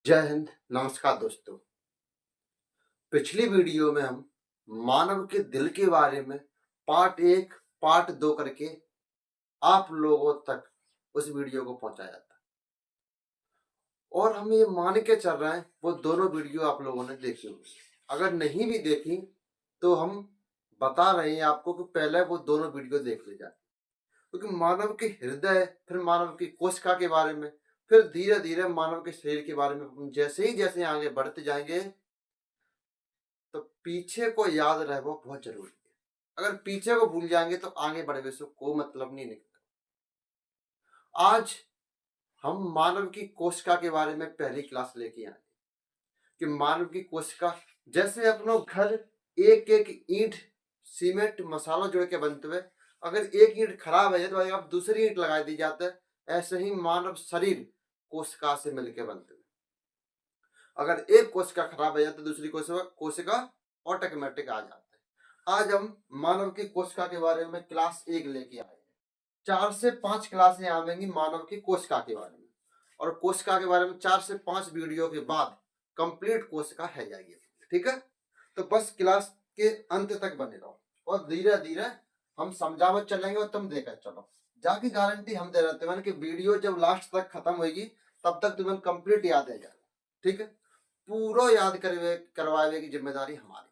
जय हिंद। नमस्कार दोस्तों। पिछली वीडियो में हम मानव के दिल के बारे में पार्ट 1 पार्ट 2 करके आप लोगों तक उस वीडियो को पहुंचाया था और हम ये मान के चल रहे हैं वो दोनों वीडियो आप लोगों ने देखी होगी। अगर नहीं भी देखी तो हम बता रहे हैं आपको कि पहले वो दोनों वीडियो देख ली जाए, क्योंकि मानव के हृदय, फिर मानव की कोशिका के बारे में, फिर धीरे धीरे मानव के शरीर के बारे में हम जैसे आगे बढ़ते जाएंगे तो पीछे को याद रहे वो बहुत जरूरी है। अगर पीछे को भूल जाएंगे तो आगे बढ़े से कोई मतलब नहीं निकलता। आज हम मानव की कोशिका के बारे में पहली क्लास लेके आए कि मानव की कोशिका जैसे अपनो घर एक एक ईंट सीमेंट मसाला जोड़ के बनते हुए, अगर एक ईंट खराब है तो अब दूसरी ईंट लगा दी जाता है, ऐसे ही मानव शरीर कोशिका से मिलकर बनते हुए अगर एक कोशिका खराब है तो दूसरी कोशिका ऑटोमेटिक आ जाता है। आज हम मानव की कोशिका के बारे में क्लास 1 लेके आए हैं। 4 से 5 क्लासें आवेंगी मानव की कोशिका के बारे में, और कोशिका के बारे में 4 से 5 वीडियो के बाद कंप्लीट कोशिका है जाएगी। ठीक है, तो बस क्लास के अंत तक बने रहो और धीरे धीरे हम समझावत चलेंगे और तुम देकर चलो। जाकी गारंटी हम दे रहे थे कि वीडियो जब लास्ट तक खत्म होगी तब तक तुम्हें कंप्लीट याद आ जाएगा। ठीक है, पूरा याद करवावे की जिम्मेदारी हमारी।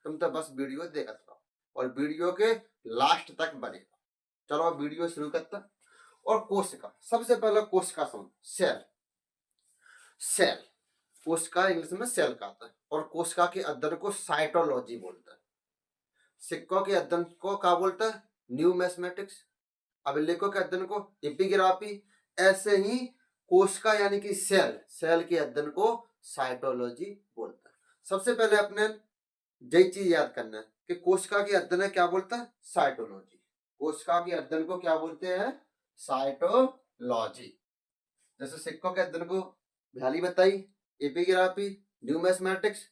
तुम तो बस वीडियो देखते रहो और वीडियो के लास्ट तक बने। चलो वीडियो शुरू करते। और कोशिका, सबसे पहले कोशिका समझ। सेल, सेल कोशिका इंग्लिश में सेल कहता है, और कोशिका के अध्ययन को साइटोलॉजी बोलता है। सिक्कों के अध्ययन को क्या बोलता है? न्यूमेस्मेटिक्स। अभिलेखों के अध्ययन को एपिग्राफी। ऐसे ही कोशिका यानी कि सेल, सेल के अध्ययन को साइटोलॉजी बोलता है। सबसे पहले अपने यही चीज याद करना है कि कोशिका के अध्ययन क्या बोलता है? साइटोलॉजी। कोशिका के अध्ययन को क्या बोलते हैं? साइटोलॉजी। जैसे सिक्कों के अध्ययन को भ्याली बताई, एपिग्राफी, न्यूमेस्मेटिक्स,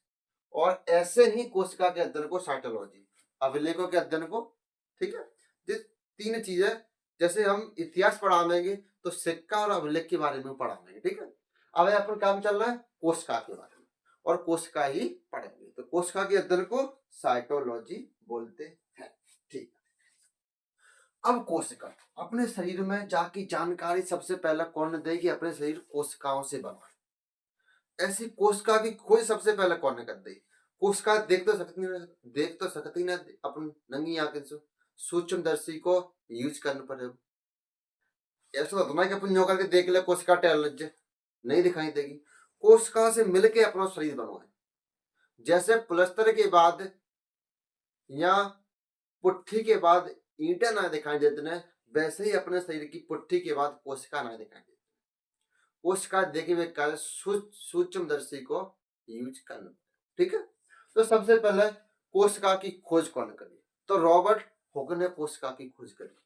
और ऐसे ही कोशिका के अध्ययन को साइटोलॉजी, अभिलेखों के अध्ययन को। ठीक है, ये तीन चीजें जैसे हम इतिहास पढ़ावेंगे तो सिक्का और अभिलेख के बारे में पढ़ावेंगे। ठीक है, अब अपन काम चल रहा है कोशिका के बारे में और कोशिका ही पढ़ेंगे, तो कोशिका के अध्ययन को साइटोलॉजी बोलते हैं। ठीक, अब कोशिका अपने शरीर में जाकी जानकारी सबसे पहले कौन देगी? अपने शरीर कोशिकाओं से बना है। ऐसी कोशिका की खोज सबसे पहले कौन कर दी? कोशिका देख तो सकती ना अपन नंगी आंखें से, सूक्ष्म दर्शी को यूज करना पड़ेगा। ऐसा तो ना कि अपन न्यो करके देख ले कोशिका टहल लग जाए, नहीं दिखाई देगी। कोशिका से मिलके अपना शरीर बनवाए। जैसे प्लस्तर के बाद या पुट्ठी के बाद ईंटें ना दिखाई देते हैं, वैसे ही अपने शरीर की पुट्ठी के बाद कोशिका ना दिखाई देती। कोशिका देखे हुए कार्य सूक्ष्म दर्शी को यूज करना। ठीक है, तो सबसे पहले कोशिका की खोज कौन करी? तो रॉबर्ट हुक ने कोशिका की खोज करी।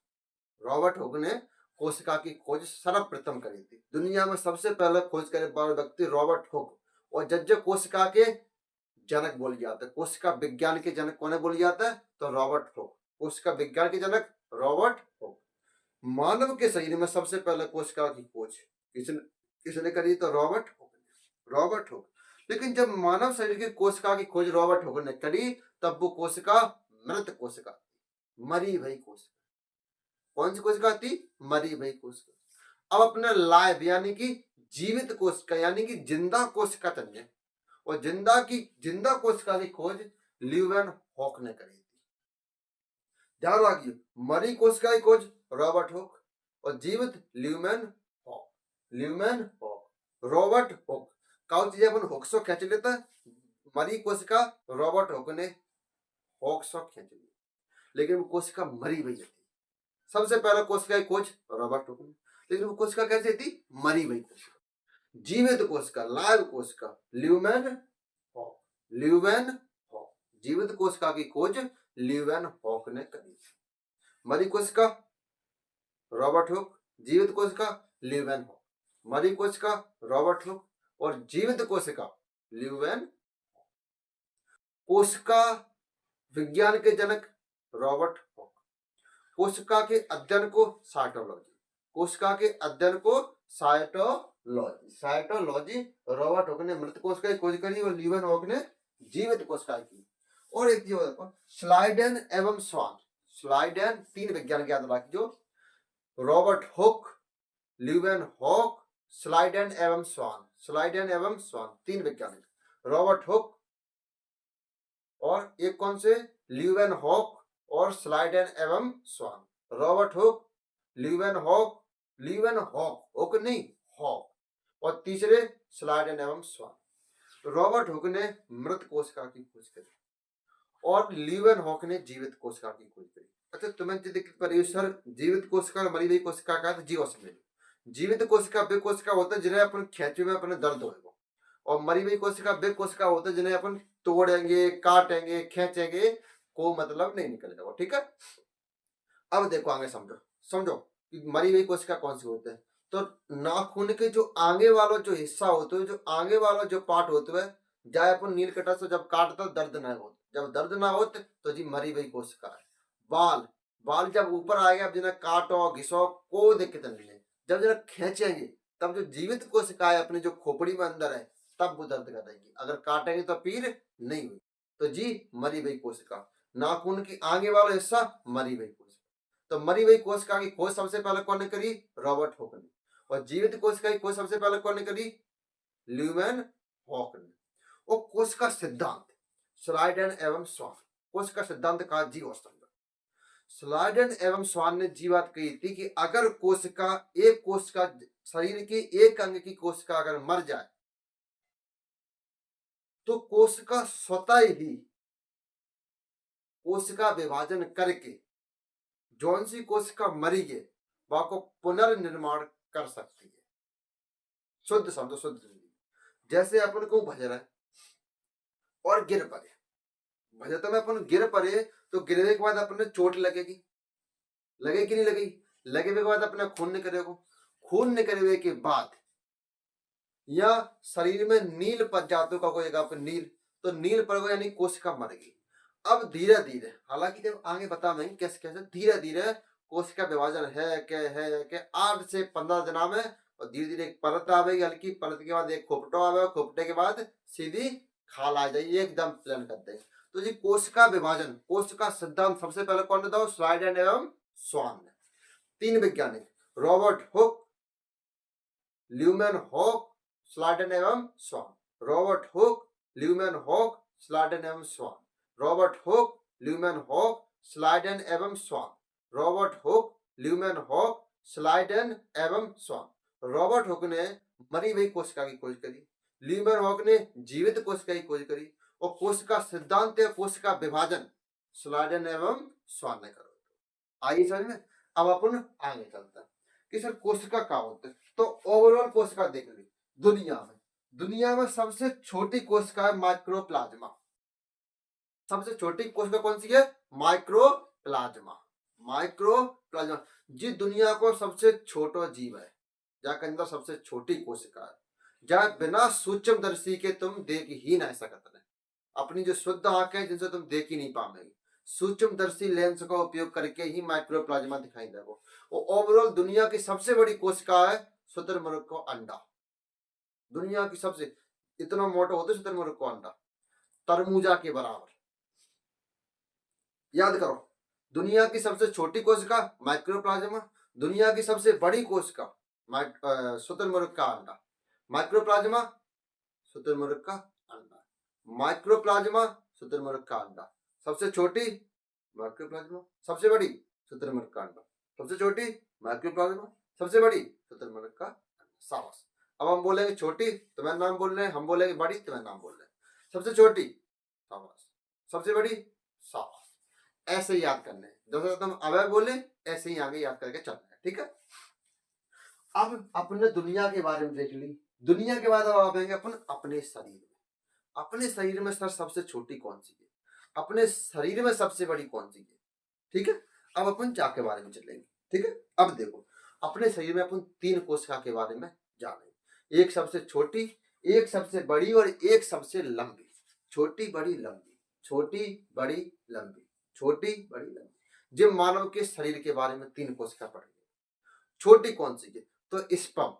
रॉबर्ट हुक ने कोशिका की खोज सर्वप्रथम करी थी। दुनिया में सबसे पहले खोज करे वाला व्यक्ति रॉबर्ट हुक, और जब कोशिका के जनक बोल जाता है, कोशिका विज्ञान के जनक कौन बोल जाता है? तो रॉबर्ट हुक। कोशिका विज्ञान के जनक रॉबर्ट हुक। मानव के शरीर में सबसे पहले कोशिका की खोज किसने किसने करी? तो रॉबर्ट हुक ने। Robert Hooke. लेकिन जब मानव शरीर की कोशिका की खोज रॉबर्ट हुक ने करी तब वो कोशिका मृत कोशिका, मरी भई कोशिका। कौन सी कोशिका थी? मरी भई कोशिका। अब अपने लाइव यानी कि जीवित कोशिका यानी कि जिंदा कोशिका चल, और जिंदा कोशिका की खोज ल्यूवेन हॉक ने करी थी। ध्यान रखिए, मरी कोशिका की खोज रॉबर्ट हुक और जीवित Leeuwenhoek. Leeuwenhoek, Robert Hooke का चीज अपन हुक सो खींच लेता है। मरी कोशिका रॉबर्ट हुक ने हॉक सो खींच ली, लेकिन वो कोशिका मरी हुई थी। सबसे पहला कोशिका की खोज रॉबर्ट हुक ने, लेकिन वो कोशिका कैसे थी? मरी हुई कोशिका। जीवित कोशिका, लाइव कोशिका ल्यूवेन हॉक। ल्यूवेन हॉक, जीवित कोशिका की खोज ल्यूवेन हॉक ने करी। मरी कोशिका रॉबर्ट हुक, जीवित कोशिका ल्यूवेन हॉक। मरी कोशिका रॉबर्ट हुक और जीवित कोशिका ल्यूवेन हॉक। कोशिका विज्ञान के जनक रॉबर्ट हुक। कोशिका के अध्ययन को साइटोलॉजी, कोशिका के अध्ययन को साइटोलॉजी, साइटोलॉजी रॉबर्ट हुक ने मृत कोशिका की खोज करी और ल्यूवन हॉक ने जीवित कोशिका की। और एक चीज देखो, स्लाइडेन एवं स्वान। स्लाइडेन 3 वैज्ञानिक याद रखियो, रॉबर्ट हुक, ल्यूवन हॉक, स्लाइडेन एवं स्वान। स्लाइडेन एवं स्वान 3 वैज्ञानिक, रॉबर्ट हुक और एक कौन से, ल्यूवन हॉक और स्लाइडेन एवं Schwann. Robert Hooke, Leeuwenhoek, Leeuwenhoek, Hooke नहीं हॉक, और तीसरे स्लाइडेन एवं स्वान। रॉबर्ट हुक ने मृत कोशिका की खोज करी और ल्यूवन हॉक ने जीवित कोशिका की खोज करी। अच्छा, तुम्हें दिक्कत पर सर जीवित कोशिका और मरी हुई कोशिका का जीव समझ लो। जीवित कोशिका वे कोशिका होता है जिन्हें अपन खेचे में अपने दर्द होगा, और मरी हुई कोशिका वे कोशिका होता है जिन्हें अपन तोड़ेंगे, काटेंगे, खींचेंगे, को मतलब नहीं निकलेगा। ठीक है, अब देखो आगे समझो, समझो कि मरी हुई कोशिका कौन सी होती है। तो नाखून के जो आगे वाला जो हिस्सा होता है, जो आगे वाला जो पार्ट होता है, जाए अपन नील कटर से जब काटता दर्द ना हो, जब दर्द ना हो तो जी मरी हुई कोशिका है। बाल, बाल जब ऊपर आएगा, अब जिन्हें काटो घिसो कोई दिक्कत नहीं है, जब जरा खींचेंगे तब जो जीवित कोशिका है अपनी जो खोपड़ी में अंदर है तब वो दर्द करेगी, अगर काटेंगे तो पीर नहीं हुई, तो जी मरी हुई कोशिका। नाखून की आगे वाला हिस्सा मरी हुई कोशिका। तो मरी हुई कोशिका की खोज सबसे पहले कौन ने करी, रॉबर्ट हुक ने, और जीवित कोशिका की खोज सबसे पहले कौन ने करी, ल्यूवन हॉक ने। और कोशिका सिद्धांत, स्लाइडेन एवं स्वान, कोशिका सिद्धांत का जी और समझो। स्लाइडेन एवं स्वान ने जी बात कही थी कि अगर कोशिका, एक कोशिका, शरीर की एक अंग की कोशिका अगर मर जाए तो कोशिका स्वतः ही कोशिका विभाजन करके जौन सी कोशिका मरी है वह को पुनर्निर्माण कर सकती है। शुद्ध समझो, शुद्ध जिंदगी। जैसे अपन को भज रहा है और गिर पड़े, भजे तो मैं अपन गिर पड़े तो गिरने के बाद अपने चोट लगेगी, लगेगी नहीं लगेगी, लगे के बाद अपने खून निकलेगा, खून निकलने के बाद या शरीर में नील पड़ जाते का कोई जगह पर नील, तो नील पड़ गया यानी कोशिका मर गई। अब धीरे धीरे, हालांकि जब आगे बताएंगे कैसे कैसे धीरे धीरे कोशिका विभाजन है के 8 से 15 दिना में, और धीरे धीरे एक परत आवेगी, हल्की परत के बाद एक खोपटो आवेगा, खोपटे के बाद सीधी खाल आ जाएगी, एकदम प्लान कर देंगे। तो जी कोशिका विभाजन, कोशिका सिद्धांत सबसे पहले कौन ने, स्लाइडेन एवं स्वान ने। 3 वैज्ञानिक, Robert Hooke, Leeuwenhoek, Schleiden एवं Schwann. Robert Hooke, Leeuwenhoek, Schleiden एवं Schwann. Robert Hooke, Leeuwenhoek, Schleiden एवं Schwann. Robert Hooke, Leeuwenhoek, Schleiden एवं स्वान। रॉबर्ट हुक ने मरी हुई कोशिका की खोज करी, ल्यूमैन हॉक ने जीवित कोशिका की खोज करी, और कोशिका सिद्धांत या कोशिका विभाजन स्लाइडेन एवं स्वान ने करो। आइए समझ में। अब अपन आगे चलते हैं कि सर कोशिका क्या होते हैं। तो ओवरऑल कोशिका देख ली, दुनिया में सबसे छोटी कोशिका है माइक्रोप्लाज्मा। सबसे छोटी कोशिका कौन सी है, माइक्रोप्लाज्मा। माइक्रोप्लाज्मा जी दुनिया को सबसे छोटा जीव है, जाके अंदर सबसे छोटी कोशिका है, जहाँ बिना सूक्ष्मदर्शी के तुम देख ही नहीं सकते। अपनी जो शुद्ध आंख है जिनसे तुम देख ही नहीं पाओगे, सूक्ष्मदर्शी लेंस का उपयोग करके ही माइक्रोप्लाज्मा दिखाई देगा। और ओवरऑल दुनिया की सबसे बड़ी कोशिका है शुतुरमुर्ग का अंडा। दुनिया की सबसे, इतना मोटा होता है शुतुरमुर्ग का अंडा, तरबूजा के बराबर। याद करो, दुनिया की सबसे छोटी कोशिका माइक्रोप्लाज्मा, दुनिया की सबसे बड़ी कोशिका शुतुरमुर्ग का अंडा। माइक्रोप्लाज्मा शुतुरमुर्ग का अंडा, माइक्रोप्लाज्मा शुतुरमुर्ग का अंडा। सबसे छोटी माइक्रोप्लाज्मा, सबसे बड़ी शुतुरमुर्ग का अंडा। सबसे छोटी माइक्रोप्लाज्मा, सबसे बड़ी शुतुरमुर्ग का अंडा। शाबाश। अब हम बोलेंगे छोटी तो मैं नाम बोल रहे हैं, हम बोलेंगे बड़ी तो मैं नाम बोल रहे हैं। सबसे छोटी शाबाश, सबसे बड़ी शाबाश। ऐसे ही याद करने हैं, जैसे तुम अवय बोले ऐसे ही आगे याद करके चलना है। ठीक है, अब अपने दुनिया के बारे में देख ली। दुनिया के बाद अब आएंगे अपन अपने शरीर में। अपने शरीर में सर सबसे छोटी कौन सी है, अपने शरीर में सबसे बड़ी कौन सी है। ठीक है, अब अपन क्या के बारे में चलेंगे। ठीक है, अब देखो अपने शरीर में अपन 3 कोशिका के बारे में जानेंगे, एक सबसे छोटी, एक सबसे बड़ी और एक सबसे लंबी। छोटी बड़ी लंबी, छोटी बड़ी लंबी, छोटी बड़ी लंबी। जब मानव के शरीर के बारे में 3 कोशिका पढ़ेंगे। छोटी कौन सी है, तो स्पर्म,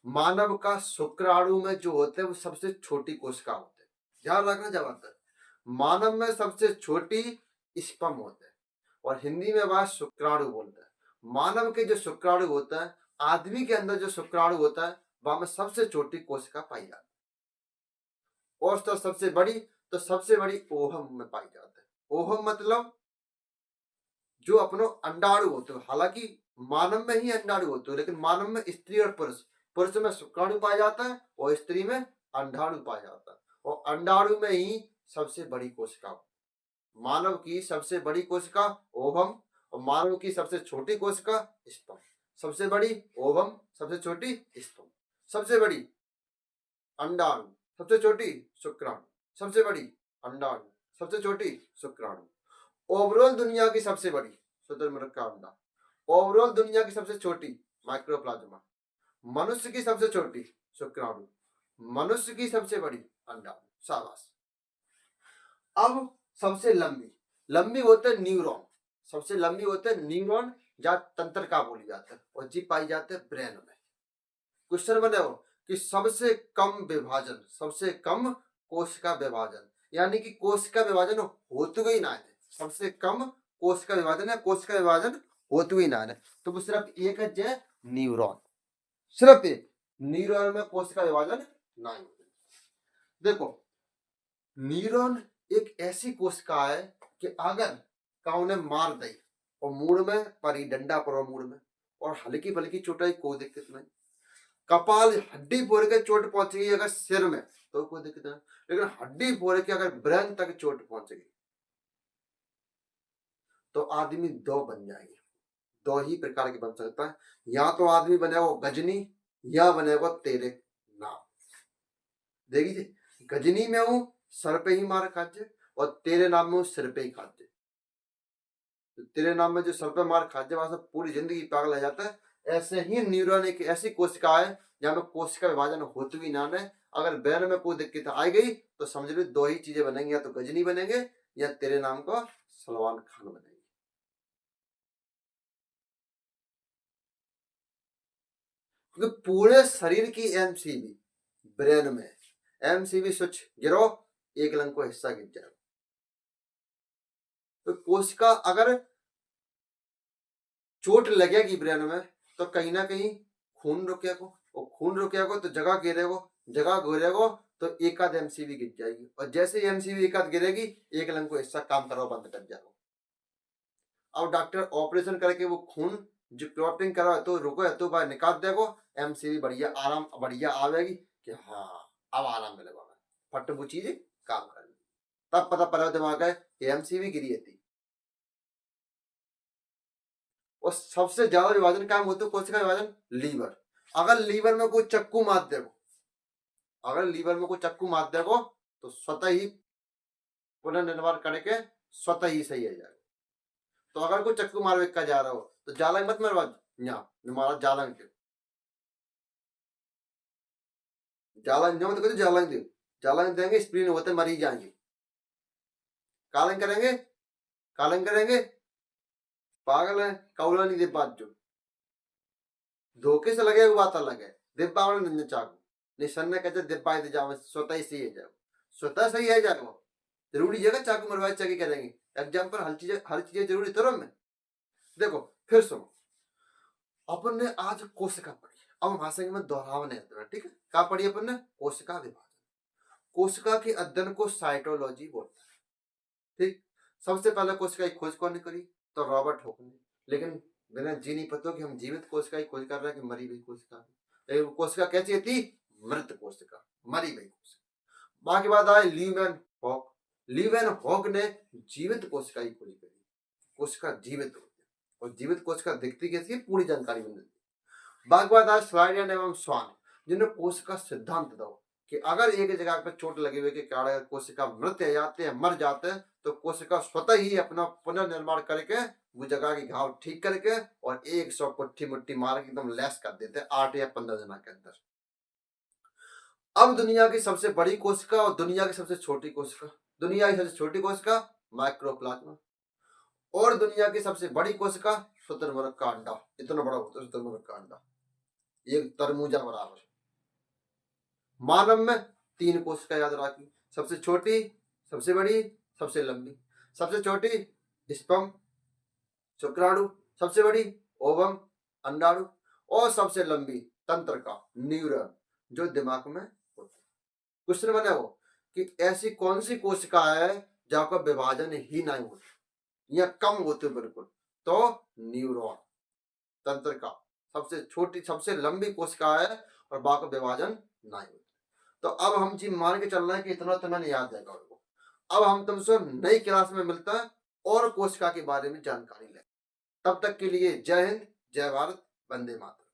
मानव का शुक्राणु में जो होते हैं वो सबसे छोटी कोशिका होते हैं। ध्यान रखना जबरदस्त, मानव में सबसे छोटी स्पर्म होते हैं और हिंदी में वह शुक्राणु बोलते हैं। मानव के जो शुक्राणु होता है, आदमी के अंदर जो शुक्राणु होता है, वह में सबसे छोटी कोशिका पाई जाती है। और तो सबसे बड़ी ओहम में पाई जाती है। ओहम मतलब जो अपनो अंडाणु होते हैं। हालांकि मानव में ही अंडाणु होते हैं, लेकिन मानव में स्त्री और पुरुष में शुक्राणु पाया जाता है और स्त्री में अंडाणु पाया जाता है। और अंडाणु में ही सबसे बड़ी कोशिका, मानव की सबसे बड़ी कोशिका ओवम और मानव की सबसे छोटी कोशिका स्तंभ। सबसे बड़ी ओवम, सबसे छोटी स्तंभ। सबसे बड़ी अंडाणु, सबसे छोटी शुक्राणु। सबसे बड़ी अंडाणु, सबसे छोटी शुक्राणु। ओवरऑल दुनिया की सबसे बड़ी शुतुरमुर्ग का अंडा। ओवरऑल दुनिया की सबसे छोटी माइक्रोप्लाज्मा। मनुष्य की सबसे छोटी शुक्राणु। मनुष्य की सबसे बड़ी अंडाणु। शाबाश। अब सबसे लंबी होते हैं न्यूरॉन। सबसे लंबी होते हैं न्यूरॉन, या तंत्रिका बोली जाती है, और जी पाई जाते हैं ब्रेन में। क्वेश्चन बने हो कि सबसे कम विभाजन, सबसे कम कोशिका विभाजन, यानी कि कोशिका विभाजन होते हुए ना है। सबसे कम कोशिका विभाजन है, कोशिका विभाजन होते हुए ना है, तो वो सिर्फ एक है, जय न्यूरॉन। सिर्फ एक न्यूरॉन में कोशिका विभाजन नहीं। देखो, न्यूरॉन एक ऐसी कोशिका है कि अगर का उन्हें मार दे और मूड में परी डंडा पड़ो मूड में, और हल्की फल्की चोटाई कोई दिक्कत नहीं। कपाल हड्डी फोड़ के चोट पहुंचेगी अगर सिर में तो कोई दिक्कत नहीं, लेकिन हड्डी फोड़ के अगर ब्रेन तक चोट पहुंचेगी तो आदमी दो बन जाएंगे। दो ही प्रकार के बन सकता है, या तो आदमी बनेगा गजनी या बनेगा तेरे नाम। देखिए, गजनी में हूं सर पे ही मार खाजे, और तेरे नाम में हूं सिर पे ही खाजे। तो तेरे नाम में जो सर पे मार खाजे वहां से पूरी जिंदगी पागल हो जाता है। ऐसे ही न्यूरॉन एक ऐसी कोशिका है जहां में कोशिका विभाजन होते भी ना है। अगर ब्रेन में कोई दिक्कत आ गई तो समझ लो दो ही चीजें बनेंगी, या तो गजनी बनेंगे या तेरे नाम को सलमान खान बनेंगे। क्योंकि पूरे शरीर की एमसीबी ब्रेन में, एमसीबी स्विच गिरो एक लंग को हिस्सा गिर जाए। तो कोशिका अगर चोट लगेगी ब्रेन में तो कहीं ना कहीं खून रुकेगा, और खून रुकेगा तो जगह गिरेगा तो एक आध एमसीबी गिर जाएगी, और जैसे एमसीबी एक आध गिरेगी एक लंग को हिस्सा काम करो बंद कर जाएगा। अब डॉक्टर ऑपरेशन करके वो खून जो क्लॉटिंग करा तो रुको है तो बाहर निकाल देगो, एमसीबी बढ़िया आवेगी कि हाँ अब आराम मिलेगा, फट वो चीज काम कर। तब पता पड़ा दिमाग है एमसीबी गिरी थी। और सबसे ज्यादा विभाजन काम होता है कोशिका विभाजन लीवर। अगर लीवर में कोई चक्कू मार देगो, अगर लीवर में कोई चक्कू मार देगो तो स्वतः ही पुनर्निर्माण करके स्वतः ही सही हो जाएगा। तो अगर कोई चक्कू मार का जा रहा हो तो जालंग मत मरवा, मारा जालंग के जालंग जो तो जालंग दे, जालंग देंगे स्प्रीन होते मर ही जाएंगे। कालंग करेंगे, कालंग करेंगे, पागल है, कौला नहीं दे बात जो धोखे से लगे बात अलग है। दिब्बा ने चाकू निशन ने कहते दिब्बा जाओ स्वतः ही सही है जाओ, स्वतः सही है जाओ। जरूरी जगह चाकू मरवाए चाकी करेंगे एग्जाम्पल, हर चीजें जरूरी तरह में। देखो फिर सुनो, अपन ने आज कोशिका पढ़ी, अब भाषा में दोहराव नहीं होता, ठीक है। क्या पढ़ी अपन ने? कोशिका विभाजन। कोशिका के अध्ययन को साइटोलॉजी बोलते हैं, ठीक। सबसे पहले कोशिका की खोज कौन ने करी? तो रॉबर्ट हॉक ने। लेकिन बिना जी नहीं पता कि हम जीवित कोशिका की खोज कर रहे हैं कि मरी हुई कोशिका। लेकिन वो कोशिका कैसी थी? मृत कोशिका, मरी हुई कोशिका। बाकी बात आए लीवेन हॉक। लीवेन हॉक ने जीवित कोशिका की खोज करी। कोशिका जीवित होती है, और जीवित कोशिका दिखती कैसी है पूरी जानकारी मिल जाती है। बाकी बात आए स्लाइडियन एवं स्वान, जिन्होंने कोशिका सिद्धांत दो कि अगर एक जगह पर चोट लगी हुई के कारण कोशिका मृत हो जाते हैं, मर जाते हैं, तो कोशिका स्वतः ही अपना पुनर्निर्माण करके वो जगह की घाव ठीक करके और 100 पुट्ठी मुट्ठी मार के एकदम लैस कर देते हैं 8 या 15 दिन के अंदर। अब दुनिया की सबसे बड़ी कोशिका और दुनिया की सबसे छोटी कोशिका। दुनिया की सबसे छोटी कोशिका माइक्रोप्लाज्मा, और दुनिया की सबसे बड़ी कोशिका शुतुरमुर्ग का अंडा। इतना बड़ा होता है शुतुरमुर्ग का अंडा, एक तरबूजा बराबर। मानव में 3 कोशिका याद रखी, सबसे छोटी, सबसे बड़ी, सबसे लंबी। सबसे छोटी स्पर्म शुक्राणु, सबसे बड़ी ओवम अंडाणु, और सबसे लंबी तंत्रिका न्यूरॉन जो दिमाग में होती है। क्वेश्चन बने वो कि ऐसी कौन सी कोशिका है जहाँ का विभाजन ही नहीं होता या कम होते बिल्कुल, तो न्यूरॉन तंत्रिका सबसे छोटी सबसे लंबी कोशिका है और बाकी विभाजन नहीं होता। तो अब हम जी मान के चल रहे हैं कि इतना तो मैंने याद है गौरव को। अब हम तुमसे नई क्लास में मिलता है और कोशिका के बारे में जानकारी लें। तब तक के लिए जय हिंद, जय भारत, वंदे मातरम।